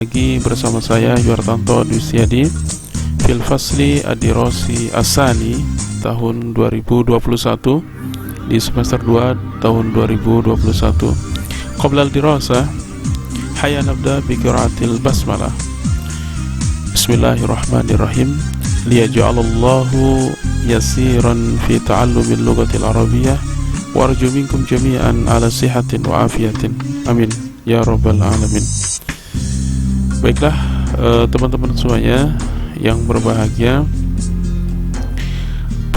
Lagi bersama saya Yuartanto Dwisyadi fil fasli ad-dirasi asani tahun 2021 di semester 2 tahun 2021. Qabla al-dirasa hayya nabda bi qiraatil basmalah. Bismillahirrahmanirrahim. Liyaj'alallahu yasiran fi ta'allumil lughatil arabiyyah wa arju minkum jami'an ala sihatin wa afiyatin. Amin ya rabbal alamin. Baiklah, teman-teman semuanya yang berbahagia,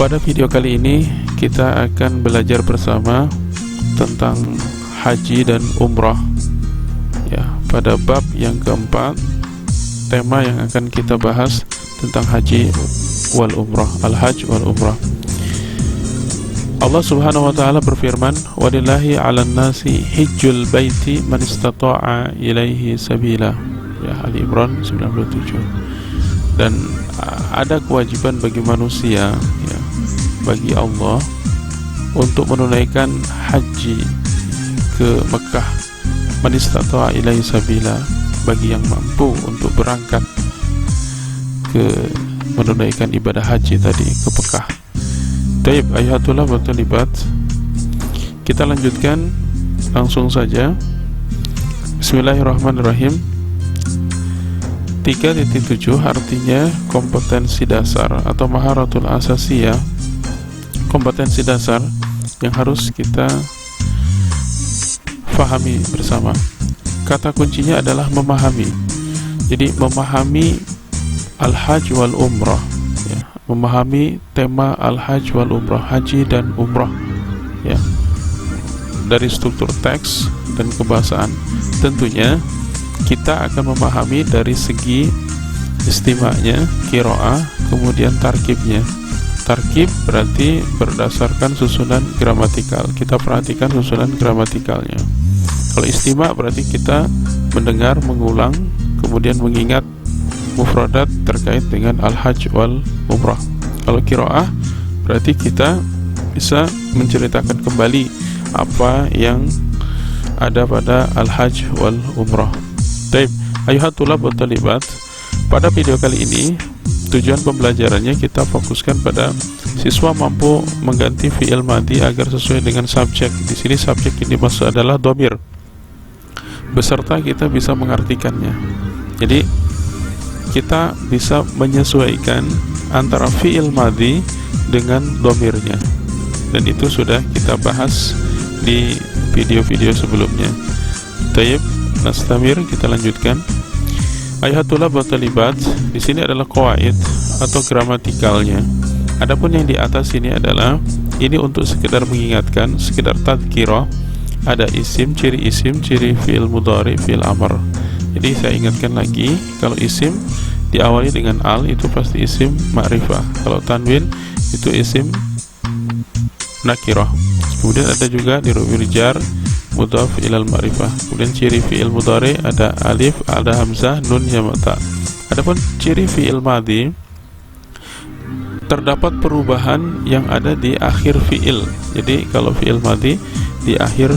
pada video kali ini kita akan belajar bersama tentang haji dan umrah. Ya, pada bab yang keempat, tema yang akan kita bahas tentang haji wal umrah, al-hajj wal umrah. Allah Subhanahu wa taala berfirman, "Walillahi 'alan nasi hijjul baiti man istata'a ilaihi sabila." Ya, Ali Imran 97. Dan ada kewajiban bagi manusia, ya, bagi Allah untuk menunaikan haji ke Mekah. Man istata'a ilaihi sabila, bagi yang mampu untuk berangkat ke menunaikan ibadah haji tadi ke Mekah. Taib ayatullah wa talibat. Kita lanjutkan langsung saja. Bismillahirrahmanirrahim. 3.7 artinya kompetensi dasar atau maharatul asasiyah, kompetensi dasar yang harus kita fahami bersama. Kata kuncinya adalah memahami. Jadi memahami al-hajj wal umrah, ya, memahami tema al-hajj wal umrah, haji dan umrah, ya, dari struktur teks dan kebahasaan. Tentunya kita akan memahami dari segi istima'nya, qiraah, kemudian tarkibnya. Tarkib berarti berdasarkan susunan gramatikal. Kita perhatikan susunan gramatikalnya. Kalau istima' berarti kita mendengar, mengulang, kemudian mengingat mufradat terkait dengan al-hajj wal umrah. Kalau qiraah berarti kita bisa menceritakan kembali apa yang ada pada al-hajj wal umrah. Baik, ayuhat tulab wa talibat. Pada video kali ini tujuan pembelajarannya kita fokuskan pada siswa mampu mengganti fi'il madhi agar sesuai dengan subjek. Di sini subjek yang dimaksud adalah dhamir, beserta kita bisa mengartikannya. Jadi kita bisa menyesuaikan antara fi'il madhi dengan dhamirnya, dan itu sudah kita bahas di video-video sebelumnya. Taib, nastamir, kita lanjutkan. Ayatul batalibat di sini adalah qawaid atau gramatikalnya. Adapun yang di atas ini adalah ini untuk sekedar mengingatkan, sekedar tadhkirah. Ada isim, ciri fi'il mudhari, fi'il amr. Jadi saya ingatkan lagi, kalau isim diawali dengan al itu pasti isim ma'rifah. Kalau tanwin itu isim nakirah. Kemudian ada juga di rubir jar mudhaf ilal ma'rifah. Kemudian ciri fi'il mudhari ada alif, ada hamzah, nun, ya, mata. Adapun ciri fi'il madhi, terdapat perubahan yang ada di akhir fi'il. Jadi kalau fi'il madhi di akhir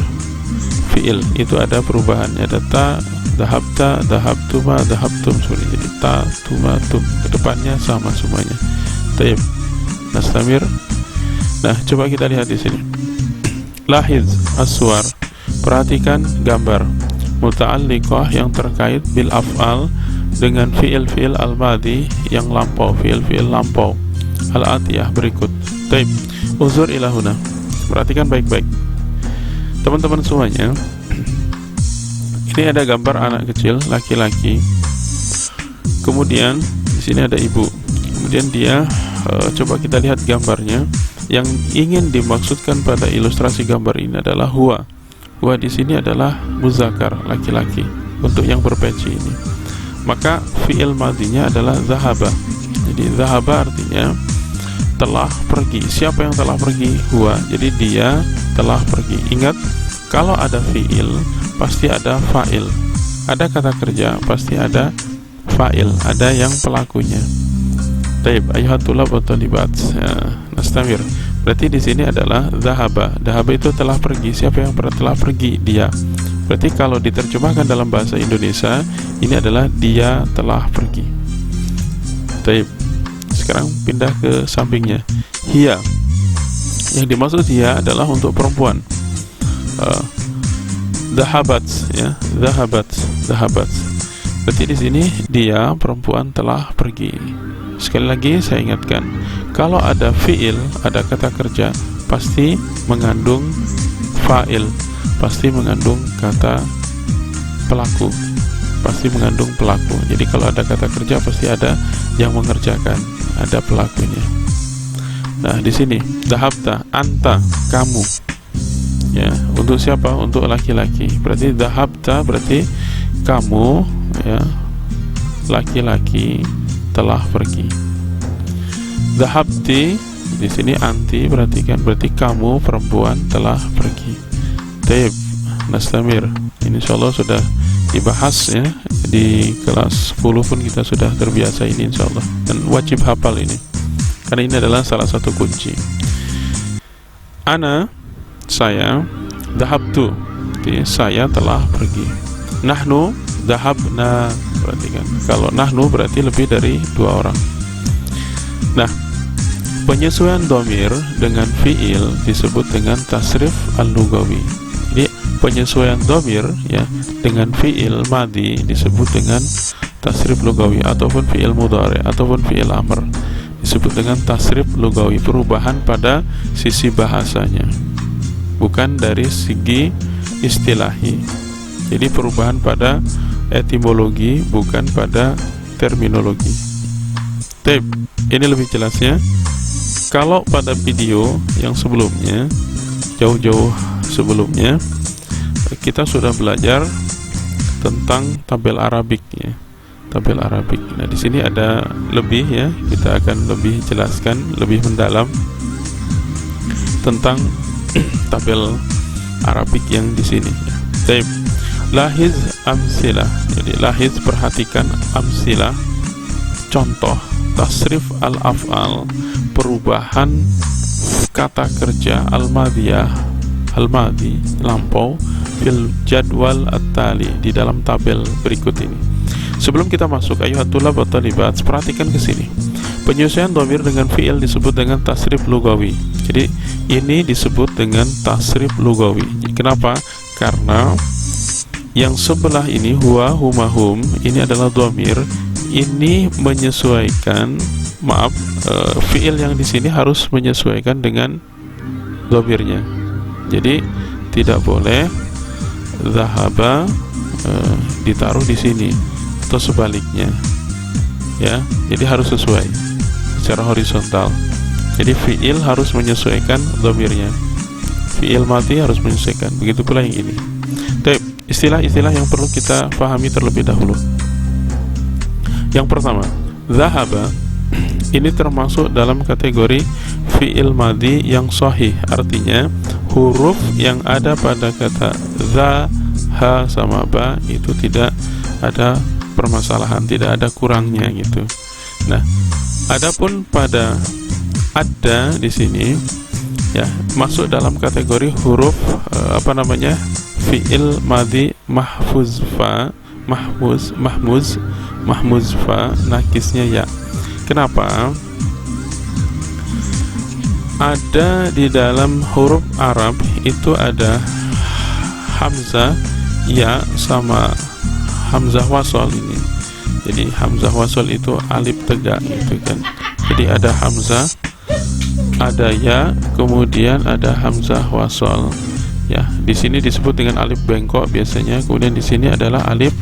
fi'il itu ada perubahan. Ada ta, dhahabta, dhahabtuma, dhahabtum. Jadi ta, tuma, tum. Kedepannya sama semuanya. Taib, nastamir. Nah, coba kita lihat di sini. Lahiz aswar, perhatikan gambar. Muta'alliqah yang terkait bil af'al dengan fi'il al-madhi yang lampau, fi'il lampau. Al-atiyah berikut. Taib, uzur ila huna. Perhatikan baik-baik. Teman-teman semuanya, ini ada gambar anak kecil laki-laki. Kemudian di sini ada ibu. Kemudian dia coba kita lihat gambarnya. Yang ingin dimaksudkan pada ilustrasi gambar ini adalah huwa. Huwa di sini adalah muzakkar, laki-laki, untuk yang berpeci ini. Maka fi'il madhinya adalah zahaba. Jadi zahaba artinya telah pergi. Siapa yang telah pergi? Huwa. Jadi dia telah pergi. Ingat, kalau ada fi'il pasti ada fa'il. Ada kata kerja pasti ada fa'il, ada yang pelakunya. Taib ayatullah wa talibat. Nastamir. Berarti di sini adalah dhahaba. Dhahaba itu telah pergi. Siapa yang telah pergi? Dia. Berarti kalau diterjemahkan dalam bahasa Indonesia, ini adalah dia telah pergi. Baik. Sekarang pindah ke sampingnya. Hiya. Yang dimaksud hiya adalah untuk perempuan. Dhahabat, ya, dhahabat. Berarti di sini dia perempuan telah pergi. Sekali lagi saya ingatkan, kalau ada fiil, ada kata kerja, pasti mengandung fa'il, pasti mengandung kata pelaku, pasti mengandung pelaku. Jadi kalau ada kata kerja pasti ada yang mengerjakan, ada pelakunya. Nah, di sini dhahabta, anta, kamu. Ya, untuk siapa? Untuk laki-laki. Berarti dhahabta berarti kamu, ya, laki-laki telah pergi. Dhahabti di sini anti, perhatikan, berarti kamu perempuan telah pergi. Taib, nastamir. Ini insyaallah sudah dibahas ya di kelas 10 pun kita sudah terbiasa ini insyaallah, dan wajib hafal ini karena ini adalah salah satu kunci. Ana, saya, dhahabtu, saya telah pergi. Nahnu, dhahabna, perhatikan, kalau nahnu berarti lebih dari 2 orang. Nah, penyesuaian dhamir dengan fiil disebut dengan tasrif al-lughawi. Jadi penyesuaian dhamir ya dengan fiil madhi disebut dengan tasrif lughawi, ataupun fiil mudhari ataupun fiil amr disebut dengan tasrif lughawi, perubahan pada sisi bahasanya, bukan dari segi istilahi. Jadi perubahan pada etimologi, bukan pada terminologi. Tip, ini lebih jelasnya. Kalau pada video yang sebelumnya, jauh-jauh sebelumnya, kita sudah belajar tentang tabel Arabik ya. Tabel Arabik. Nah, di sini ada lebih ya, kita akan lebih jelaskan lebih mendalam tentang tabel Arabik yang di sini. Baik. Lahiz amsilah. Jadi lahiz, perhatikan, amsilah, contoh, tasrif al-af'al, perubahan kata kerja al-madhiyah, al-madhi, lampau, fil jadwal at-tali, di dalam tabel berikut ini. Sebelum kita masuk ayuhat tulab wa talibat, perhatikan ke sini. Penyesuaian dhamir dengan fi'il disebut dengan tasrif lughawi. Jadi ini disebut dengan tasrif lughawi. Kenapa? Karena yang sebelah ini huwa, huma, hum, ini adalah dhamir. Ini menyesuaikan, fi'il yang di sini harus menyesuaikan dengan dhamirnya. Jadi tidak boleh dhahaba ditaruh di sini atau sebaliknya ya, jadi harus sesuai secara horizontal. Jadi fi'il harus menyesuaikan dhamirnya, fi'il mati harus menyesuaikan, begitu pula yang ini. Baik, istilah-istilah yang perlu kita pahami terlebih dahulu. Yang pertama, dhahaba ini termasuk dalam kategori fi'il madhi yang sahih, artinya huruf yang ada pada kata dha, ha sama ba itu tidak ada permasalahan, tidak ada kurangnya gitu. Nah, adapun pada ada di sini ya masuk dalam kategori huruf fi'il madhi mahfuz fa, mahmuz fa, nakisnya ya. Kenapa? Ada di dalam huruf Arab itu ada hamzah ya sama hamzah wasol ini. Jadi hamzah wasol itu alif tegak gitu kan. Jadi ada hamzah, ada ya, kemudian ada hamzah wasol. Ya, di sini disebut dengan alif bengkok biasanya. Kemudian di sini adalah alif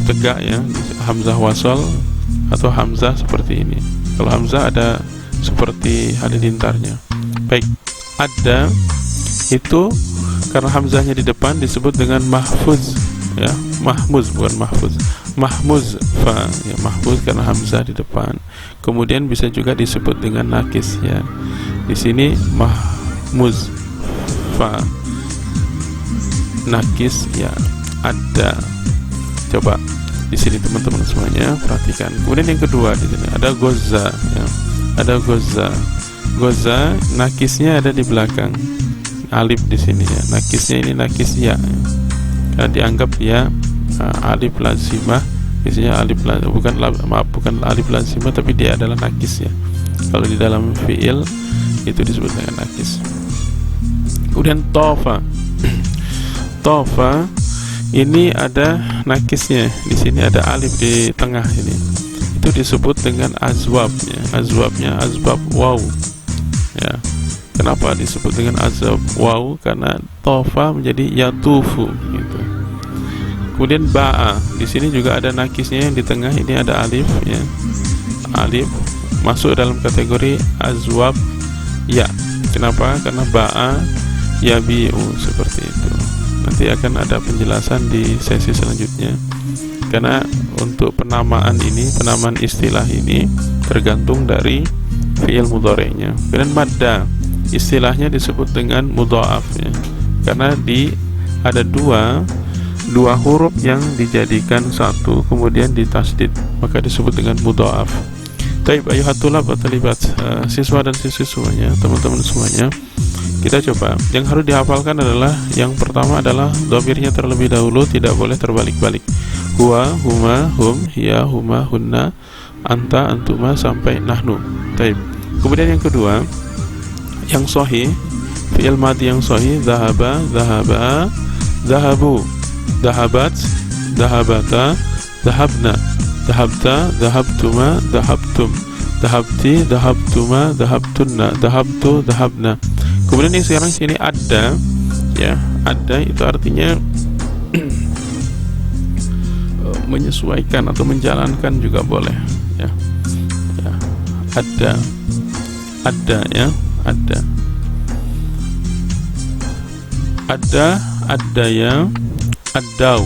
tegak ya, hamzah wasol atau hamzah seperti ini. Kalau hamzah ada seperti halilintarnya. Baik, ada itu karena hamzahnya di depan disebut dengan mahfuz ya, mahmuz bukan mahfuz, mahmuz fa ya, mahfuz karena hamzah di depan. Kemudian bisa juga disebut dengan nakis ya. Di sini mahmuz fa, nakis ya, ada. Coba di sini teman-teman semuanya perhatikan. Kemudian yang kedua di sini ada goza ya. Ada goza. Goza nakisnya ada di belakang. alif di sini ya. Nakisnya ini nakis ya. Karena dianggap dia alif lazimah. Biasanya bukan alif lazimah, tapi dia adalah nakis ya. Kalau di dalam fiil itu disebut dengan nakis. Kemudian tofa. Tofa ini ada nakisnya. Di sini ada alif di tengah ini. Itu disebut dengan azwabnya. Azwabnya azbab waw. Ya. Kenapa disebut dengan azwab waw? Karena tofa menjadi yatufu gitu. Kemudian ba'a. Di sini juga ada nakisnya yang di tengah ini ada alif ya. Alif masuk dalam kategori azwab ya. Kenapa? Karena ba'a yabi'u seperti itu. Nanti akan ada penjelasan di sesi selanjutnya. Karena untuk penamaan ini, penamaan istilah ini tergantung dari fi'il mudhari'nya. Kemudian madda, istilahnya disebut dengan mudha'af ya. Karena ada dua huruf yang dijadikan satu kemudian ditasdid, maka disebut dengan mudha'af. Taib ayuhat tulab wa talibat, siswa dan siswi semuanya, teman-teman semuanya, kita coba. Yang harus dihafalkan adalah yang pertama adalah dhamirnya terlebih dahulu, tidak boleh terbalik-balik. Huwa, huma, hum, hiya, huma, hunna, anta, antuma sampai nahnu. Taib. Kemudian yang kedua, yang sahih, fi'il madhi yang sahih, dhahaba, dhahaba, dhahabu, dhahabat, dhahabata, dhahabna, dhahabta, dhahabtuma, dhahabtum, dhahabti, dhahabtuma, dhahabtunna, dhahabtu, dhahabna. Kemudian yang sekarang sini ada ya, ada itu artinya menyesuaikan atau menjalankan juga boleh ya. Ya, ada ya, ada ya, adau.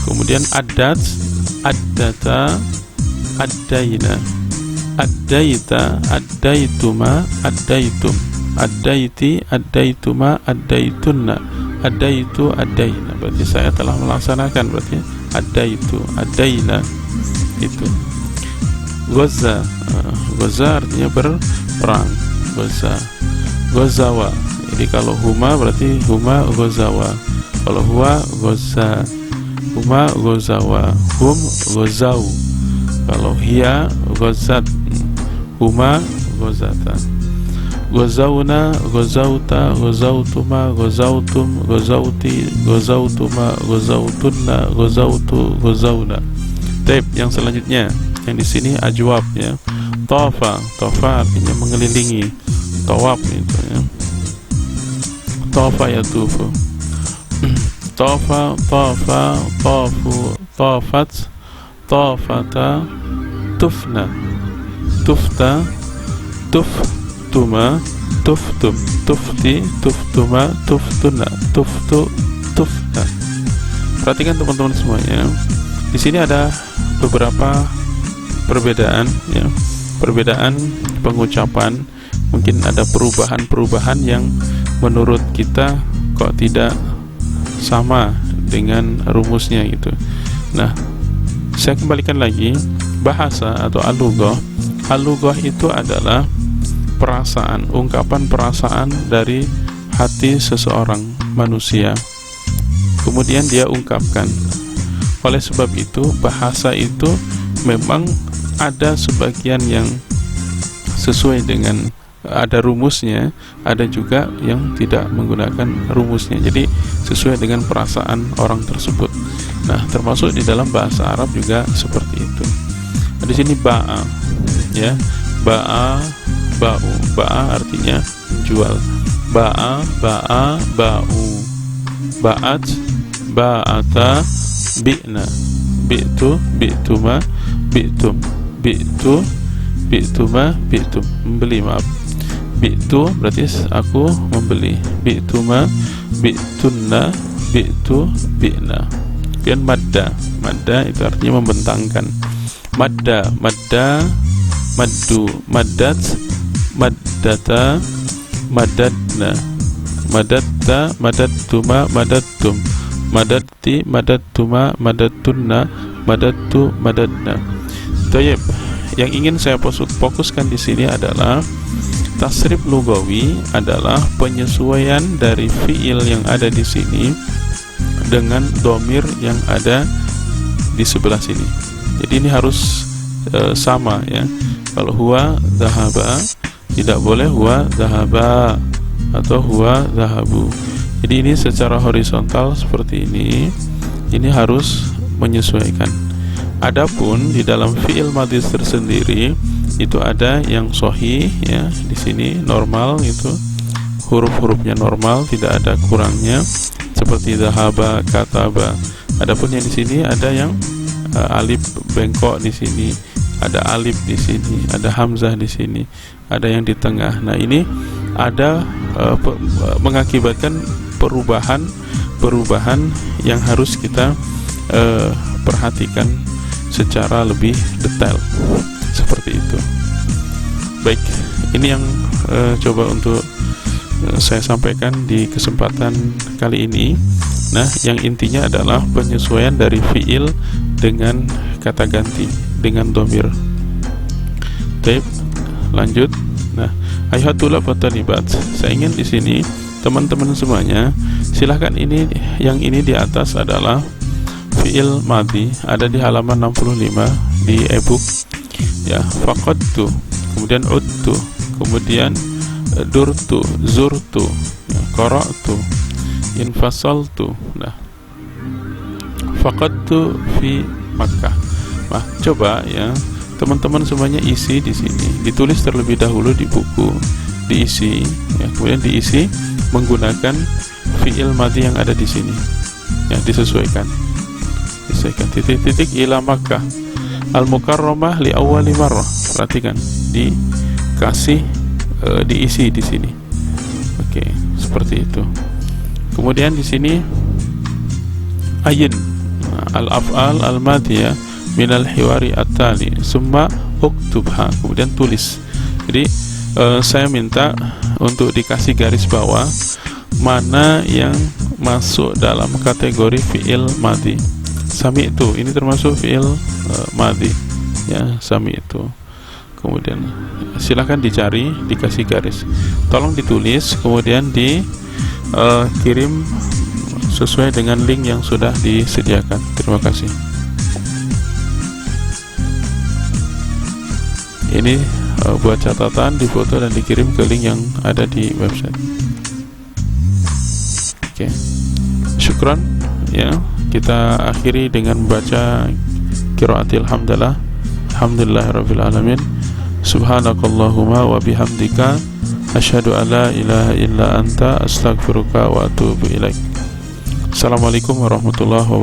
Kemudian adat, addata, addaina, addaita, addaituma, addaitum, addaiti, addaituma, addaitunna, addaitu, addaina. Berarti saya telah melaksanakan, berarti addaitu, addaina itu. Ghaza, ghaza artinya berperang. Ghaza, ghazawa. Jadi kalau huma berarti huma ghazawa. Kalau huwa ghaza, huma ghazawa, hum ghazau. Kalau hiya ghazat, huma ghazata. Ghazauna, ghazauta, ghazautuma, ghazautum, ghazauti, ghazautuma, ghazautunna, ghazautu, ghazauna. Taib, yang selanjutnya, yang di sini ajwab ya. Tafa, tafa artinya mengelilingi. Tawaf itu ya. Tafa yatufu. Tafa, tafa, tafu, tafat, tafata, tufna, tufta, tuftuma, tuftum, tufti, tuftuma, tuftuna, tuftu, tufta. Perhatikan teman-teman semuanya. Di sini ada beberapa perbedaan ya. Perbedaan pengucapan. Mungkin ada perubahan-perubahan yang menurut kita kok tidak sama dengan rumusnya gitu. Nah, saya kembalikan lagi, bahasa atau al-lughah. Al-lughah itu adalah perasaan, ungkapan perasaan dari hati seseorang manusia, kemudian dia ungkapkan. Oleh sebab itu, bahasa itu memang ada sebagian yang sesuai dengan ada rumusnya, ada juga yang tidak menggunakan rumusnya. Jadi sesuai dengan perasaan orang tersebut. Nah, termasuk di dalam bahasa Arab juga seperti itu. Nah, di sini ba'a ya. Ba'a, ba'u. Ba'a artinya menjual. Ba'a, ba'a, ba'u. Ba'at, ba'ata, bi'na. Bi'tu, bi'tuma, bi'tum. Bi'tu, bi'tuma, bi'tum. Membeli, maaf. Bi'tu berarti aku membeli. Bi'tuma, bi'tunna, bi'tu, bi'na. Kemudian madda. Madda itu artinya membentangkan. Madda, madda, maddu, maddat, maddata, madadna, madatta, madattuma, madattum, madatti, madattuma, madattunna, madattu, madadna. Tayyib. Yang ingin saya fokuskan di sini adalah Tasrif lugawi adalah penyesuaian dari fiil yang ada di sini dengan domir yang ada di sebelah sini. Jadi ini harus sama ya. Kalau huwa dhahaba, tidak boleh huwa dhahaba atau huwa dhahabu. Jadi ini secara horizontal seperti ini. Ini harus menyesuaikan. Adapun di dalam fiil madhi tersendiri itu ada yang sahih ya, di sini normal itu, huruf-hurufnya normal, tidak ada kurangnya seperti dhahaba, kataba. Adapun yang di sini ada yang alif bengkok di sini, ada alif di sini, ada hamzah di sini, ada yang di tengah. Nah, ini ada mengakibatkan perubahan yang harus kita perhatikan secara lebih detail seperti itu. Baik, ini yang coba untuk saya sampaikan di kesempatan kali ini. Nah, yang intinya adalah penyesuaian dari fiil dengan kata ganti, dengan domir. Baik, lanjut. Nah, ayatullah fatalibat. Saya ingin di sini teman-teman semuanya, silahkan ini, yang ini di atas adalah fiil madhi, ada di halaman 65 di ebook ya. Faqadtu, kemudian udtu, kemudian durtu, zurtu ya, qara'tu, infasaltu. Nah, faqadtu fi Makkah. Nah, coba ya teman-teman semuanya isi di sini, ditulis terlebih dahulu di buku, diisi ya, kemudian diisi menggunakan fiil madhi yang ada di sini ya, disesuaikan titik-titik ila Makkah al-mukarramah li awwali marrah. Perhatikan, dikasih diisi di sini. Oke, seperti itu. Kemudian di sini ayin al-af'al al-madhiyah minal hiwari at-tali summa uktubha, kemudian tulis. Jadi saya minta untuk dikasih garis bawah mana yang masuk dalam kategori fi'il madhi. Sami itu, ini termasuk fi'il madhi ya, sami itu. Kemudian silahkan dicari, dikasih garis, tolong ditulis, kemudian dikirim sesuai dengan link yang sudah disediakan. Terima kasih. Ini buat catatan, difoto dan dikirim ke link yang ada di website. Oke, syukran ya. Kita akhiri dengan membaca qiraatil hamdalah. Alhamdulillahirabbil alamin. Subhanakallahumma wa bihamdika asyhadu an la ilaha illa anta astaghfiruka wa atubu ilaik. Assalamualaikum warahmatullahi wabarakatuh.